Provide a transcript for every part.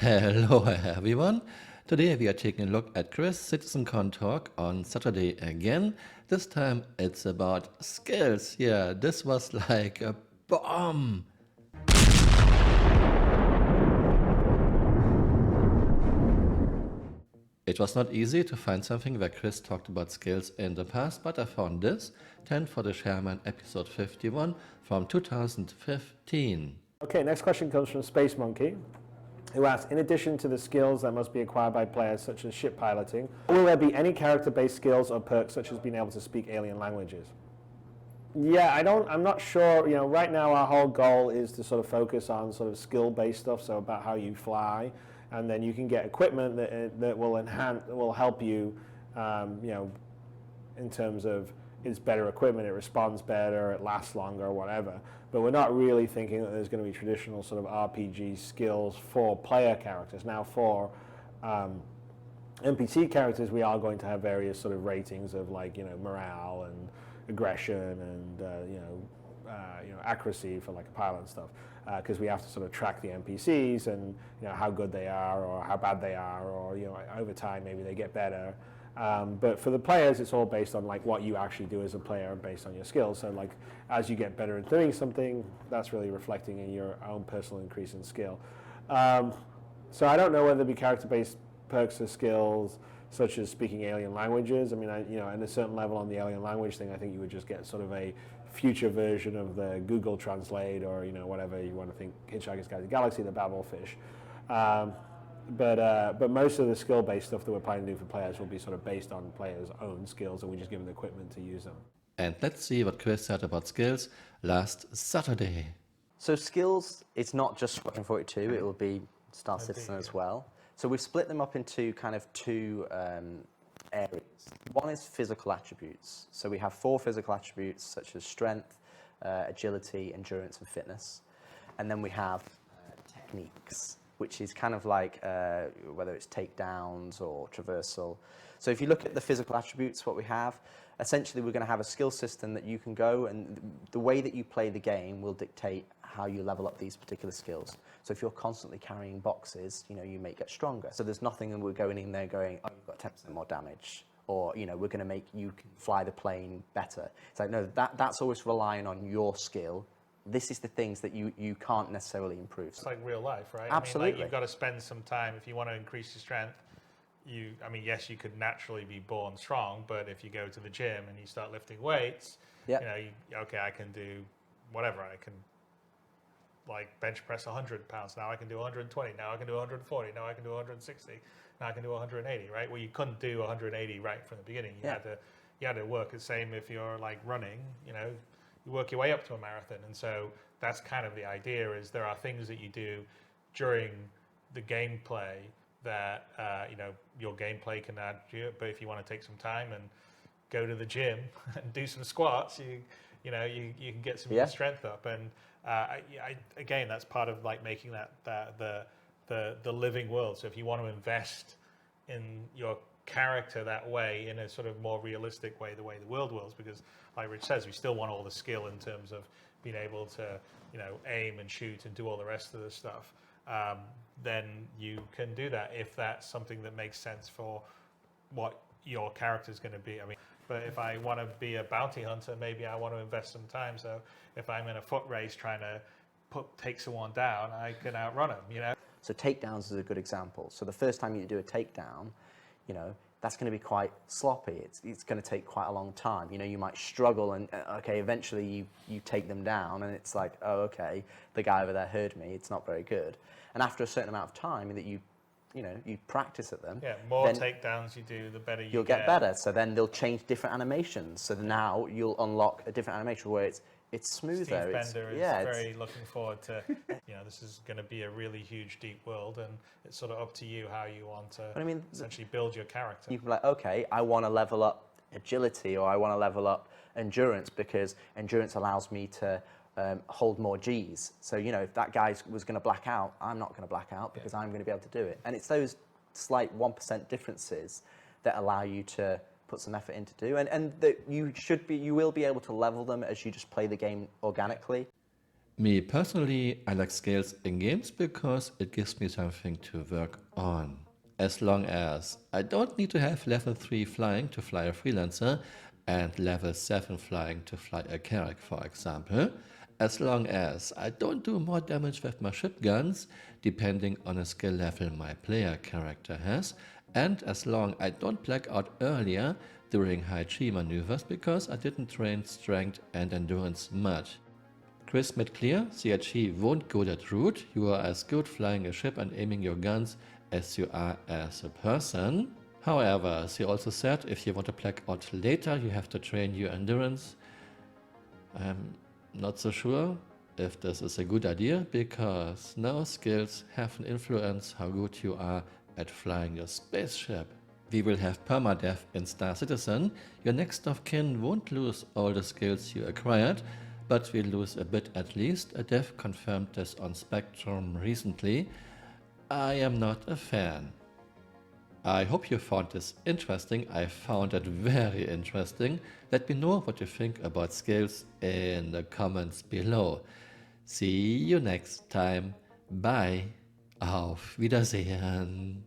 Hello everyone. Today we are taking a look at Chris' Citizencon talk on Saturday again. This time it's about skills. Yeah, this was like a bomb. It was not easy to find something where Chris talked about skills in the past, but I found this, 10 for the Chairman, episode 51 from 2015. Okay, next question comes from Space Monkey, who asks, in addition to the skills that must be acquired by players such as ship piloting, will there be any character-based skills or perks such as being able to speak alien languages? Yeah, I'm not sure, right now our whole goal is to sort of focus on sort of skill-based stuff, so about how you fly, and then you can get equipment that will help you, in terms of it's better equipment, it responds better, it lasts longer, whatever. But we're not really thinking that there's going to be traditional sort of RPG skills for player characters. Now for NPC characters, we are going to have various sort of ratings of morale and aggression and accuracy for like a pilot and stuff, because we have to sort of track the NPCs and how good they are or how bad they are, or over time maybe they get better. But for the players, it's all based on like what you actually do as a player and based on your skills. So like as you get better at doing something, that's really reflecting in your own personal increase in skill. So I don't know whether there be character-based perks or skills such as speaking alien languages. I mean, at a certain level on the alien language thing, I think you would just get sort of a future version of the Google Translate or whatever you want to think, Hitchhiker's Guide to the Galaxy, the Babelfish. But most of the skill-based stuff that we're planning to do for players will be sort of based on players' own skills, and we just give them the equipment to use them. And let's see what Chris said about skills last Saturday. So skills, it's not just Squadron 42, it will be Star Citizen as well. So we've split them up into kind of two areas. One is physical attributes. So we have 4 physical attributes such as strength, agility, endurance, and fitness. And then we have techniques, which is kind of like whether it's takedowns or traversal. So if you look at the physical attributes, what we have, essentially we're going to have a skill system that you can go, and the way that you play the game will dictate how you level up these particular skills. So if you're constantly carrying boxes, you may get stronger. So there's nothing that we're going in there going, oh, you've got 10% more damage, or we're going to make you fly the plane better. It's like, no, that's always relying on your skill. This is the things that you can't necessarily improve. It's like real life, right? Absolutely. I mean, you've got to spend some time if you want to increase your strength. Yes, you could naturally be born strong, but if you go to the gym and you start lifting weights, okay, I can do whatever. I can like bench press 100 pounds. Now I can do 120. Now I can do 140. Now I can do 160. Now I can do 180, right? Well, you couldn't do 180 right from the beginning. You had to work the same if you're like running, you work your way up to a marathon. And so that's kind of the idea, is there are things that you do during the gameplay that, your gameplay can add to it. But if you want to take some time and go to the gym and do some squats, you can get some strength up. And again, that's part of like making the living world. So if you want to invest in your character that way, in a sort of more realistic way, the way the world works, because like Rich says, we still want all the skill in terms of being able to aim and shoot and do all the rest of the stuff, then you can do that if that's something that makes sense for what your character is going to be. But if I want to be a bounty hunter, maybe I want to invest some time. So if I'm in a foot race trying to take someone down, I can outrun them, So takedowns is a good example. So the first time you do a takedown, that's going to be quite sloppy. It's going to take quite a long time. You might struggle, and okay, eventually you take them down, and it's like, oh, okay, the guy over there heard me. It's not very good. And after a certain amount of time that you practice at them, more takedowns you do, the better you'll get better. So then they'll change different animations. So now you'll unlock a different animation where it's smoother. Steve Bender is very looking forward to, this is going to be a really huge, deep world, and it's sort of up to you how you want to essentially build your character. You can be like, okay, I want to level up agility, or I want to level up endurance, because endurance allows me to hold more Gs. So, if that guy was going to black out, I'm not going to black out because I'm going to be able to do it. And it's those slight 1% differences that allow you to put some effort into do, and that you will be able to level them as you just play the game organically. Me personally, I like scales in games because it gives me something to work on. As long as I don't need to have level 3 flying to fly a freelancer and level 7 flying to fly a Carrack, for example. As long as I don't do more damage with my ship guns, depending on a skill level my player character has, and as long I don't black out earlier during high chi maneuvers because I didn't train strength and endurance much. Chris made clear CHE won't go that route. You are as good flying a ship and aiming your guns as you are as a person. However, she also said if you want to black out later, you have to train your endurance. I'm not so sure if this is a good idea because now skills have an influence how good you are at flying your spaceship. We will have permadeath in Star Citizen. Your next of kin won't lose all the skills you acquired, but will lose a bit at least. A dev confirmed this on Spectrum recently. I am not a fan. I hope you found this interesting. I found it very interesting. Let me know what you think about skills in the comments below. See you next time. Bye. Auf Wiedersehen.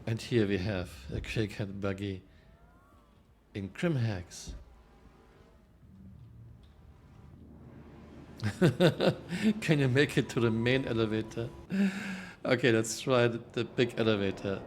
And here we have a Cricket buggy in Crimhex. Can you make it to the main elevator? Okay, let's try the big elevator.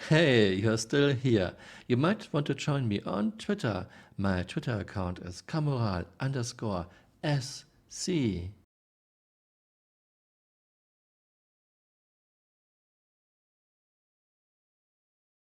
Hey, you're still here. You might want to join me on Twitter. My Twitter account is Camural_SC.